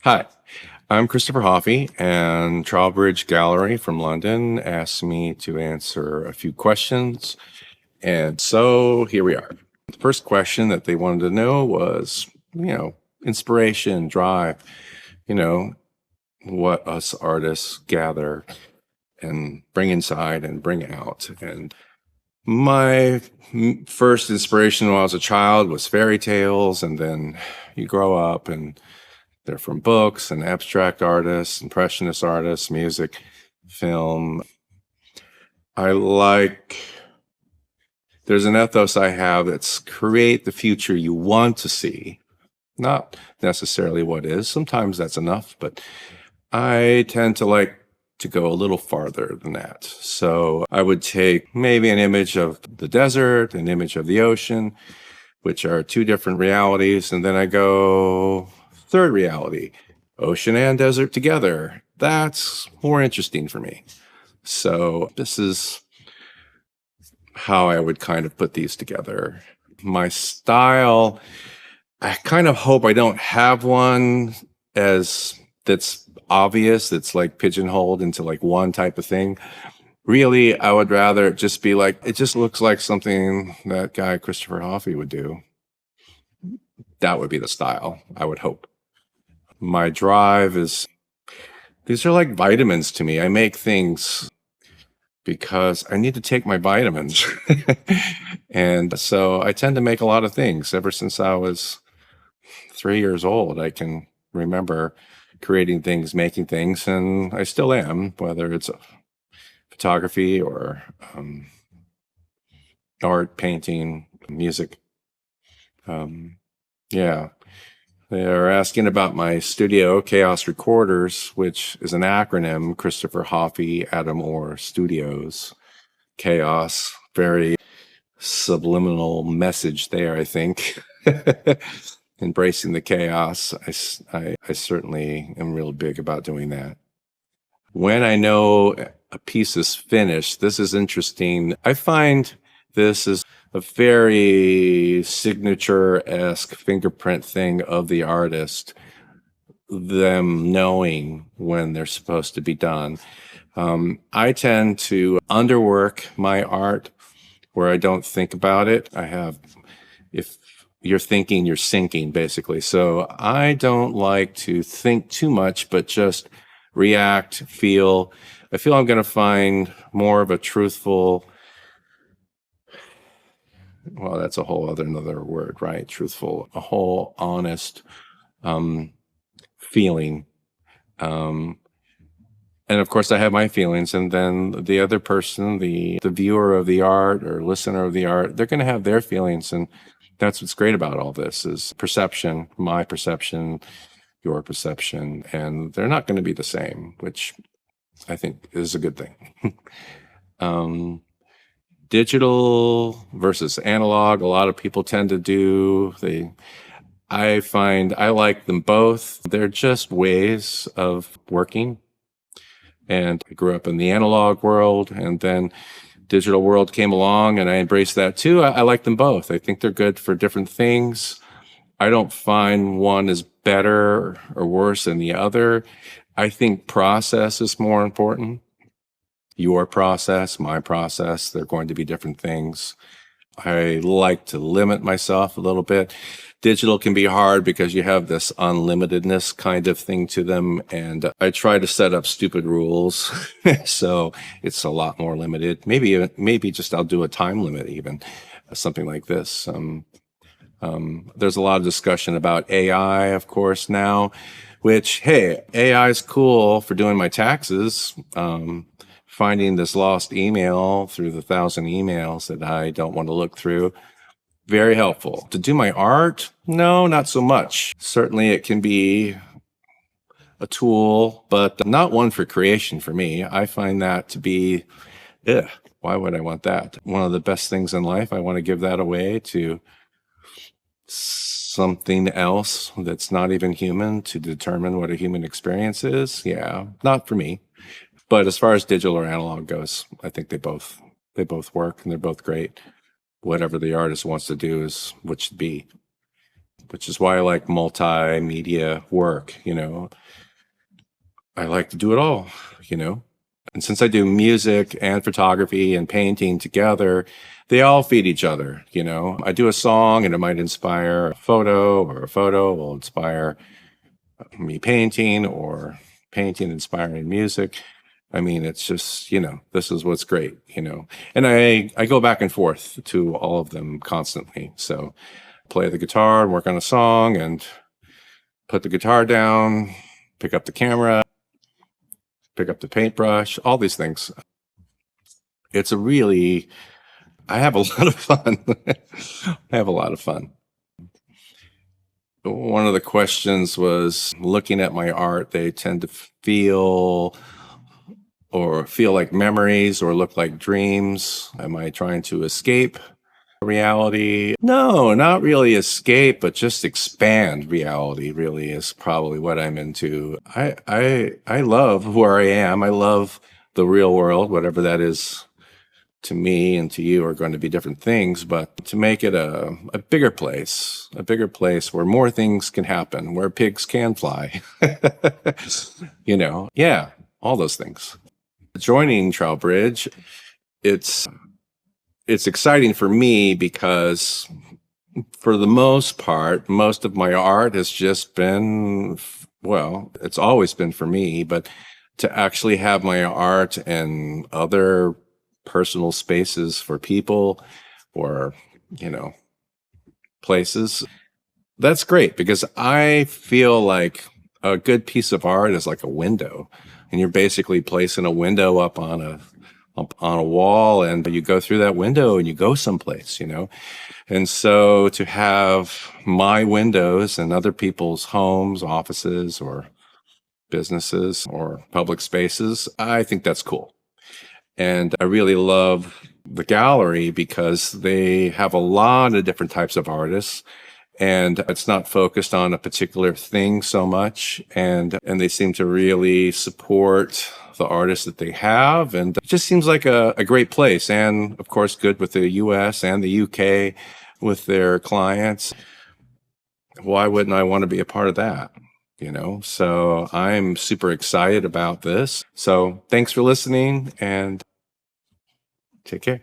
Hi, I'm Christopher Hoffee, and Trowbridge Gallery from London asked me to answer a few questions. And so here we are. The first question that they wanted to know was, inspiration, drive, you know, what us artists gather and bring inside and bring out. And my first inspiration when I was a child was fairy tales, and then you grow up and they're from books and abstract artists, impressionist artists, music, film. I like, there's an ethos I have that's create the future you want to see, not necessarily what is. Sometimes that's enough, but I tend to like to go a little farther than that. So I would take maybe an image of the desert, an image of the ocean, which are two different realities. And then I go third reality, ocean and desert together. That's more interesting for me. So this is how I would kind of put these together. My style, I kind of hope I don't have one as that's obvious, that's like pigeonholed into like one type of thing. Really, I would rather it just be like, it just looks like something that guy Christopher Hoffee would do. That would be the style, I would hope. My drive is, these are like vitamins to me. I make things because I need to take my vitamins. And so I tend to make a lot of things. Ever since I was 3 years old, I can remember creating things, making things, and I still am, whether it's photography or art, painting, music. Yeah. They're asking about my studio, Chaos Recorders, which is an acronym, Christopher Hoffee, Adam Orr Studios. Chaos, very subliminal message there, I think. Embracing the chaos. I certainly am real big about doing that. When I know a piece is finished, this is interesting. I find this is a very signature-esque fingerprint thing of the artist, them knowing when they're supposed to be done. I tend to underwork my art where I don't think about it. If you're thinking, you're sinking, basically. So I don't like to think too much, but just react, feel. I feel I'm going to find more of a truthful, well, that's a whole other another word, right? Truthful, a whole honest feeling. And of course, I have my feelings, and then the other person, the viewer of the art or listener of the art, they're going to have their feelings, and that's what's great about all this is perception, my perception, your perception, and they're not going to be the same, which I think is a good thing. Digital versus analog, a lot of people tend to do. I find I like them both. They're just ways of working. And I grew up in the analog world, and then digital world came along, and I embraced that too. I like them both. I think they're good for different things. I don't find one is better or worse than the other. I think process is more important. Your process, my process, they're going to be different things. I like to limit myself a little bit. Digital can be hard because you have this unlimitedness kind of thing to them. And I try to set up stupid rules. So it's a lot more limited. Maybe just I'll do a time limit even, something like this. There's a lot of discussion about AI, of course, now, which, hey, AI is cool for doing my taxes. Finding this lost email through the 1,000 emails that I don't want to look through. Very helpful. To do my art? No, not so much. Certainly it can be a tool, but not one for creation for me. I find that to be, why would I want that? One of the best things in life. I want to give that away to something else that's not even human to determine what a human experience is. Yeah, not for me. But as far as digital or analog goes, I think they both work and they're both great. Whatever the artist wants to do is what should be. which is why I like multimedia work. I like to do it all, you know. And since I do music and photography and painting together, they all feed each other. I do a song and it might inspire a photo, or a photo will inspire me painting, or painting inspiring music. I mean, it's just, this is what's great, and I go back and forth to all of them constantly. So play the guitar and work on a song, and put the guitar down, pick up the camera, pick up the paintbrush, all these things. It's I have a lot of fun. I have a lot of fun. One of the questions was, looking at my art, they tend to feel like memories or look like dreams. Am I trying to escape reality? No, not really escape, but just expand reality, really, is probably what I'm into. I love where I am. I love the real world, whatever that is. To me and to you are going to be different things, but to make it a bigger place where more things can happen, where pigs can fly, yeah, all those things. Joining Trowbridge, it's exciting for me because, for the most part, most of my art has just been, well, it's always been for me, but to actually have my art and other personal spaces for people, or places, that's great, because I feel like a good piece of art is like a window, and you're basically placing a window up on a wall, and you go through that window and you go someplace, and so to have my windows and other people's homes, offices, or businesses, or public spaces, I think that's cool. And I really love the gallery because they have a lot of different types of artists, and it's not focused on a particular thing so much. And they seem to really support the artists that they have. And it just seems like a great place. And of course, good with the US and the UK with their clients. Why wouldn't I want to be a part of that? So I'm super excited about this. So thanks for listening, and take care.